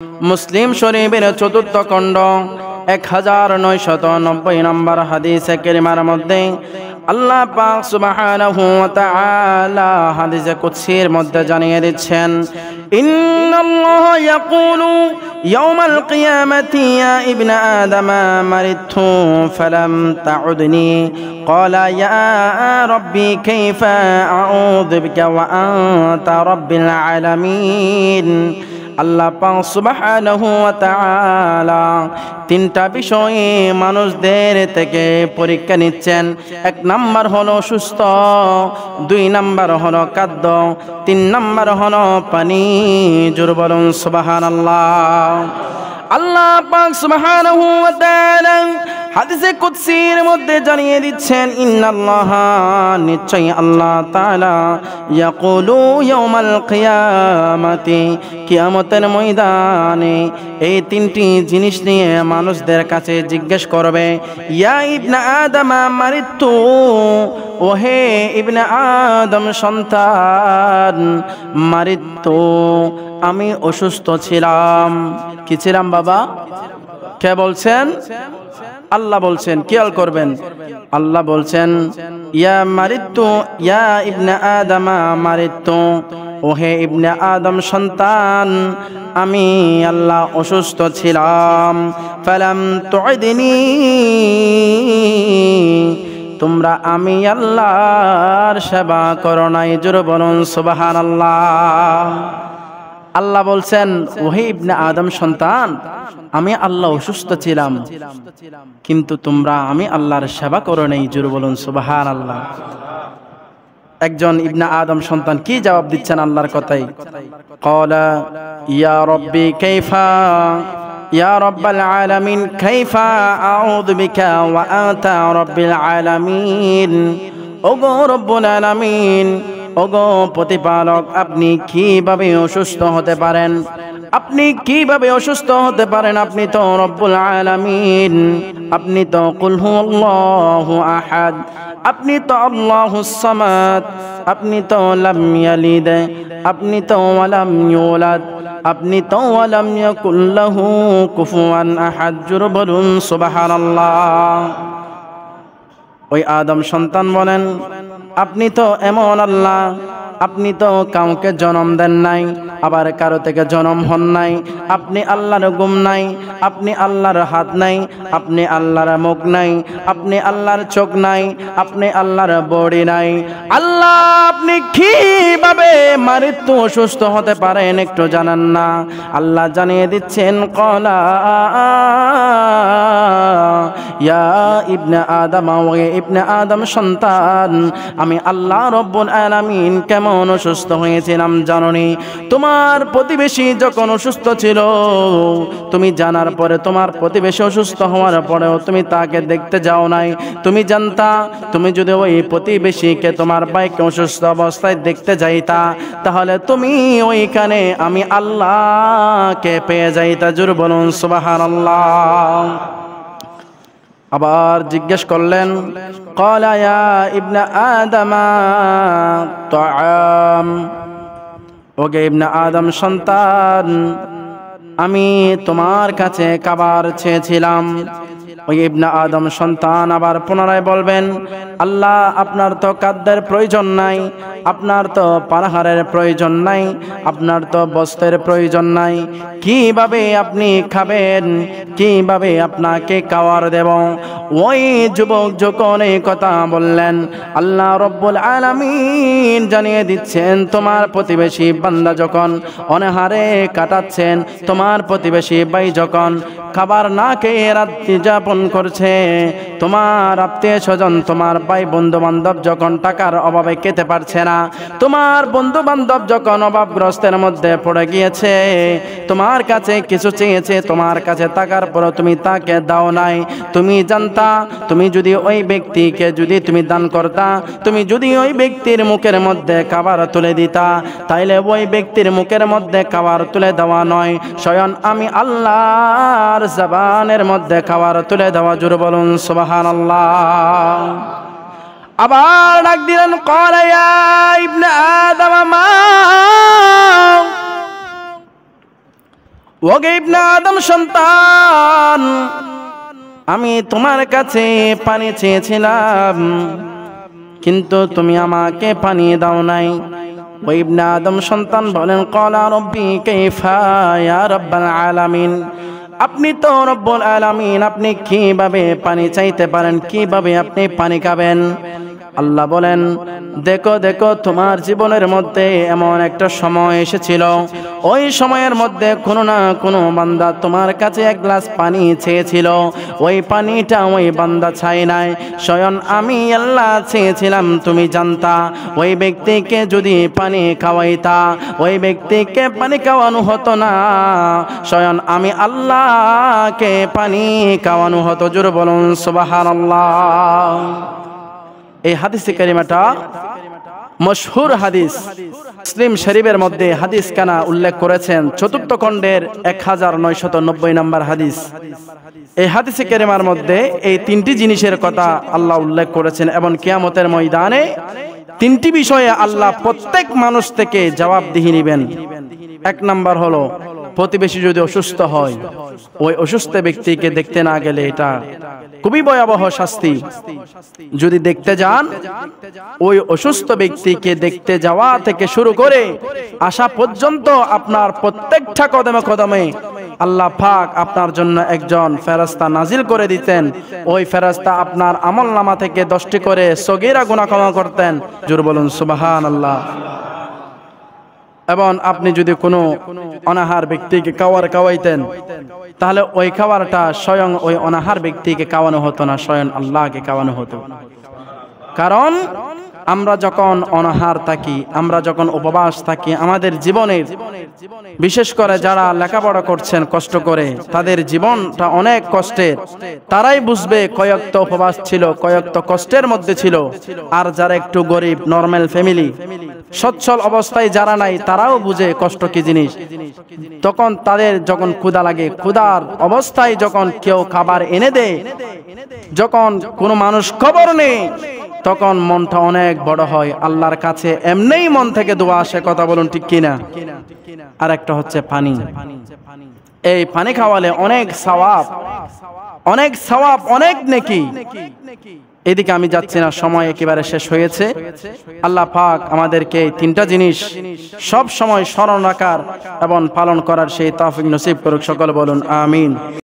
মুসলিম শরীফের চতুর্থ খণ্ড 1990 নম্বর হাদিসে কারিমার মধ্যে আল্লাহ পাক সুবহানাহু ওয়া তাআলা হাদিসে কুদসির মধ্যে জানিয়ে দিচ্ছেন, ইন্নাল্লাহা ইয়াকুলু ইয়াওমাল কিয়ামাতি ইয়া ইবনা আদামা মারিতু ফালাম তাউদনি ক্বালা ইয়া রাব্বি কাইফা আউযু বিকা ওয়া আনতা রাব্বিল আলামিন। আল্লাহ পাক সুবহানাহু ওয়া তাআলা তিনটা বিষয়ে মানুষদের থেকে পরীক্ষা নিচ্ছেন। এক নাম্বার হলো সুস্থ, দুই নাম্বার হলো খাদ্য, তিন নাম্বার হলো পানি। জোরে বলুন সুবহানাল্লাহ। আল্লাহ পাক সুবহানাহু ওয়া তাআলা হাদিসে কুদসির মধ্যে জানিয়ে দিচ্ছেন, ইন্নাল্লাহা নিশ্চয়ই আল্লাহ তাআলা ইয়াকুলু ইয়াউমাল কিয়ামাতি কিয়ামতের ময়দানে এই তিনটি জিনিস নিয়ে মানুষদের কাছে জিজ্ঞেস করবে, ইয়া ইবনা আদম মারিতু, ওহে ইবনে আদম সন্তান, মারিতু আমি অসুস্থ ছিলাম। কি ছিলাম বাবা? কে বলছেন? আল্লাহ বলছেন। খেয়াল করবেন, আল্লাহ বলছেন ইয়া মারিতু ইয়া ইবনে আদম মারিতু, ওহে ইবনে আদম সন্তান আমি আল্লাহ অসুস্থ ছিলাম। ফালাম তুইদিনি, তোমরা আমি আল্লাহর সেবা করো নাই। জোরে বলুন সুবহানাল্লাহ। আল্লাহ বলছেন, ওহে ইবনে আদম সন্তান আমি আল্লাহ অসুস্থ ছিলাম, কিন্তু তোমরা আমি আল্লাহর সেবা করো নাই। জোরে বলুন সুবহানাল্লাহ। একজন ইবনে আদম সন্তান কি জবাব দিচ্ছেন আল্লাহর কথাই? ক্বালা ইয়া রাব্বি কাইফা ইয়া রাব্বাল আলামিন কাইফা আউযু বিকা ওয়া আনতা রাব্বিল আলামিন। ওগো রব্বুল আলামিন, ওগো প্রতিপালক, আপনি কিভাবে অসুস্থ হতে পারেন? আপনি কিভাবে অসুস্থ হতে পারেন? আপনি তো রব্বুল আলামিন, আপনি তো কুল হুয়াল্লাহু আহাদ, আপনি তো আল্লাহুস সামাদ, আপনি তো লাম ইয়ালিদ, আপনি তো ওয়ালাম ইউলাদ, আপনি তো ওয়ালাম ইয়াকুল লাহু কুফুয়ান আহাদ। জোরে বলুন সুবহানাল্লাহ। ওই আদম সন্তান বলেন, আপনি তো এমন আল্লাহ, আপনি তো কাউকে জন্ম দেন নাই, আবার কারো থেকে জন্ম হন নাই। আপনি আল্লাহর গুম নাই, আপনি আল্লাহর হাত নাই, আপনি আল্লাহর মুখ নাই, আপনি আল্লাহর চোখ নাই, আপনি আল্লাহর বডি নাই। আল্লাহ আপনি কিভাবে মারিতু অসুস্থ হতে পারেন একটু জানান না? আল্লাহ জানিয়ে দিচ্ছেন, ক্বালা ইয়া ইবনে আদম, ওহে ইবনে আদম সন্তান আমি আল্লাহ রব্বুল আলামিন কেমন অসুস্থ হয়েছিলাম জানোনি? তোমার প্রতিবেশী যখন অসুস্থ ছিল, তুমি জানার পরে তোমার প্রতিবেশী অসুস্থ হওয়ার পরেও তুমি তাকে দেখতে যাও নাই। তুমি জানতা তুমি যদি ওই প্রতিবেশীকে, তোমার ভাইকে অসুস্থ অবস্থায় দেখতে যাইতা, তাহলে তুমি ওইখানে আমি আল্লাহকে পেয়ে যাইতা। জোরে বলুন সুবহানাল্লাহ। আবার জিজ্ঞেস করলেন, ক্বালা ইয়া ইবনা আদম তাআম, ওগে ইবনে আদম সন্তান আমি তোমার কাছে খাবার চেয়েছিলাম। ওই ইবনে আদম সন্তান আবার পুনরায় বলবেন, আল্লাহ আপনার তো খাদ্যের প্রয়োজন নাই, আপনার তো পানাহারের প্রয়োজন নাই, আপনার তো বস্ত্রের প্রয়োজন নাই, কিভাবে আপনি খাবেন? কিভাবে আপনাকে খাওয়ার দেব? ওই যুবক যখন এই কথা বললেন, আল্লাহ রব্বুল আলামিন জানিয়ে দিচ্ছেন, তোমার প্রতিবেশী বান্দা যখন অনাহারে কাটাচ্ছেন, তোমার প্রতিবেশী ভাই যখন খাবার না খেয়ে রাত্রি যাপন করছে, তোমার আত্মীয় স্বজন, তোমার ভাই বন্ধু বান্ধব যখন টাকার অভাবে খেতে পারছে না, তোমার বন্ধু বান্ধব যখন অভাবগ্রস্তের মধ্যে পড়ে গিয়েছে, তোমার কাছে কিছু চেয়েছে, তোমার কাছে টাকার পরও তুমি তাকে দাও নাই। তুমি জানতা তুমি যদি ওই ব্যক্তিকে যদি তুমি দান করতা, তুমি যদি ওই ব্যক্তির মুখের মধ্যে খাবার তুলে দিতা, তাইলে ওই ব্যক্তির মুখের মধ্যে খাবার তুলে দেওয়া নয়, স্বয়ং আমি আল্লাহর জবানের মধ্যে খাবার তুলে দেওয়া। জোরে বলুন সুবহানাল্লাহ। আবার ডাক দিলেন, ক্বালা ইয়া ইবনে আদম মা, ওগে ইবনে আদম সন্তান, আমি তোমার কাছে পানি চেয়েছিলাম, কিন্তু তুমি আমাকে পানি দাও নাই। ওই ইবনে আদম সন্তান বলেন, ক্বালা রাব্বি কাইফা ইয়া রাব্বাল আলামিন। আপনি তো রব্বুল আলামিন, আপনি কিভাবে পানি চাইতে পারেন, কিভাবে আপনি পানি খাবেন? আল্লাহ বলেন, দেখো দেখো, তোমার জীবনের মধ্যে এমন একটা সময় এসেছিল, ওই সময়ের মধ্যে কোনো না কোনো বান্দা তোমার কাছে এক গ্লাস পানি চেয়েছিল, ওই পানিটা ওই বান্দা চাই নাই, স্বয়ং আমি আল্লাহ চেয়েছিলাম, তুমি জানতা। ওই ব্যক্তিকে যদি পানি খাওয়াইতা, ওই ব্যক্তিকে পানি খাওয়ানো হতো না, স্বয়ং আমি আল্লাহকে পানি খাওয়ানো হতো। জোরে বলুন সুবহানাল্লাহ। এই হাদিসে কারিমাটা মশহুর হাদিস, মুসলিম শরীফের মধ্যে হাদিস কানা উল্লেখ করেছেন, চতুর্থ খণ্ডের 1990 নম্বর হাদিস। এই হাদিসে কারিমার মধ্যে এই তিনটি জিনিসের কথা আল্লাহ উল্লেখ করেছেন, এবং কিয়ামতের ময়দানে তিনটি বিষয়ে আল্লাহ প্রত্যেক মানুষ থেকে জবাবদিহি নেবেন। এক নাম্বার হলো, প্রতিবেশী যদি অসুস্থ হয়, ওই অসুস্থ ব্যক্তিকে দেখতে না গেলে এটা খুবই ভয়াবহ শাস্তি। যদি দেখতে যান, ওই অসুস্থ ব্যক্তিকে দেখতে যাওয়া থেকে শুরু করে আসা পর্যন্ত আপনার প্রত্যেকটা কদমে কদমে আল্লাহ পাক আপনার জন্য একজন ফেরেশতা নাজিল করে দিতেন। ওই ফেরেশতা আপনার আমলনামা থেকে 10টি করে সগীরা গুনাহ ক্ষমা করতেন। জোরে বলুন সুবহানাল্লাহ। এবং আপনি যদি কোনো অনাহার ব্যক্তিকে খাওয়াইতেন, তাহলে ওই খাবারটা স্বয়ং ওই অনাহার ব্যক্তিকে খাওয়ানো হতো না, স্বয়ং আল্লাহকে খাওয়ানো হতো। কারণ আমরা যখন অনাহার থাকি, আমরা যখন উপবাস থাকি, আমাদের জীবনের, বিশেষ করে যারা লেখাপড়া করছেন কষ্ট করে, তাদের জীবনটা অনেক কষ্টের, তারাই বুঝবে কয়েকটা উপবাস ছিল, কয়েকটা কষ্টের মধ্যে ছিল। আর যারা একটু গরিব, নরমাল ফ্যামিলি, সচ্ছল অবস্থায় যারা নাই, তারাও বুঝে কষ্ট কি জিনিস। তখন তাদের যখন ক্ষুধা লাগে, ক্ষুধার অবস্থায় যখন কেউ খাবার এনে দেয়, যখন কোনো মানুষ খবর নেই, তখন মনটা অনেক বড় হয়। আল্লাহর কাছে এমনিই মন থেকে দোয়া আসে, কথা বলুন ঠিক কিনা? আর একটা হচ্ছে পানি। এই পানি খাওয়ালে অনেক সওয়াব, অনেক সওয়াব, অনেক নেকি। এদিকে আমি যাচ্ছি না, সময় একেবারে শেষ হয়েছে। আল্লাহ পাক আমাদেরকে এই তিনটা জিনিস সব সময় স্মরণ রাখার এবং পালন করার সেই তৌফিক নসিব করুক। সকল বলুন আমিন।